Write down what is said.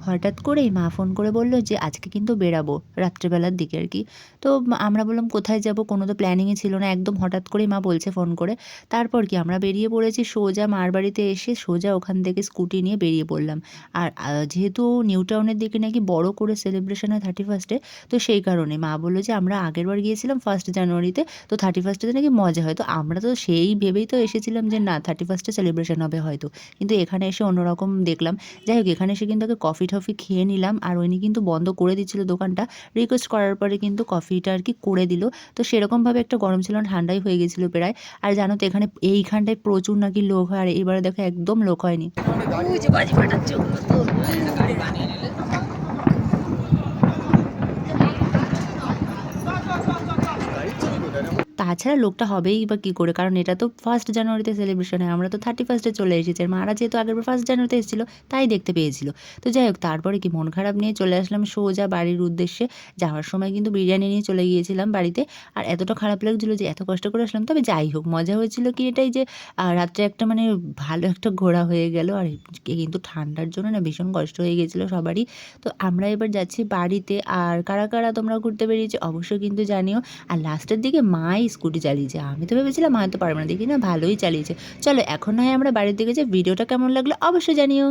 হঠাৎ করেই মা ফোন করে বলল যে আজকে কিন্তু বেরাবো রাত্রেবেলার দিকে আর কি। তো আমরা বললাম কোথায় যাব, কোনো তো প্ল্যানিংই ছিল না, একদম হঠাৎ করেই মা বলছে ফোন করে। তারপর কি আমরা বেরিয়ে পড়েছি সোজা মার বাড়িতে এসে সোজা ওখান থেকে স্কুটি নিয়ে বেরিয়ে পড়লাম। আর যেহেতু নিউ টাউনের দিকে নাকি বড় করে সেলিব্রেশন হয় 31st এ, তো সেই কারণে মা বলল যে আমরা আগেরবার গিয়েছিলাম 1st জানুয়ারিতে, তো 31st এ নাকি মজা হয়। তো আমরা তো সেই ভেবেই তো এসেছিলাম যে না 31st এ সেলিব্রেশন হবে হয়তো, কিন্তু এখানে এসে অন্যরকম দেখলাম। যাই হোক, এখানে এসে কিন্তু আগে কফি-টফি খেয়ে নিলাম। আর উনি কিন্তু বন্ধ করে দিচ্ছিল দোকানটা। রিকোয়েস্ট করার পরে কিন্তু কফিটা আর কি করে দিল। তো সেরকমভাবে একটা গরম ছিল না, ঠান্ডাই হয়ে গেছিল প্রায়। আর জানো তো এখানে এইখানটায় প্রচুর নাকি লোক হয়, আর এবারে দেখো একদম লোক হয়নি। ওই যে বাজি ফাটাচ্ছে ওগুলো তো। তাছাড়া লোকটা হবেই বা কী করে? কারণ এটা তো 1st জানুয়ারিতে সেলিব্রেশন হয়। আমরা তো 31st এ চলে এসেছি। আর মারা যেহেতু আগেরবার 1st জানুয়ারিতে এসেছিল, তাই দেখতে পেয়েছিল। তো যাই হোক, তারপরে কি মন খারাপ নিয়ে চলে আসলাম সোজা বাড়ির উদ্দেশ্যে। যাওয়ার সময় কিন্তু বিরিয়ানি নিয়ে চলে গিয়েছিলাম বাড়িতে। আর এতটা খারাপ লাগছিল যে এত কষ্ট করে আসলাম। তবে যাই হোক, মজা হয়েছিল কি এটাই যে রাত্রে একটা মানে ভালো একটা ঘোরা হয়ে গেল। আর কিন্তু ঠান্ডার জন্য না ভীষণ কষ্ট হয়ে গিয়েছিল সবারই। তো আমরা এবার যাচ্ছি বাড়িতে। আর কারা, কারা তোমরা ঘুরতে বেরিয়েছো অবশ্যই কিন্তু জানিও। আর লাস্টের দিকে মাই স্কুটি চালিয়েছে। আমি তো ভেবেছিলাম মা হয়তো পারবে না, দেখি না ভালোই চালিয়েছে। চলো এখন না হয় আমরা বাড়ির দিকে যাই। ভিডিওটা কেমন লাগলো অবশ্যই জানিও।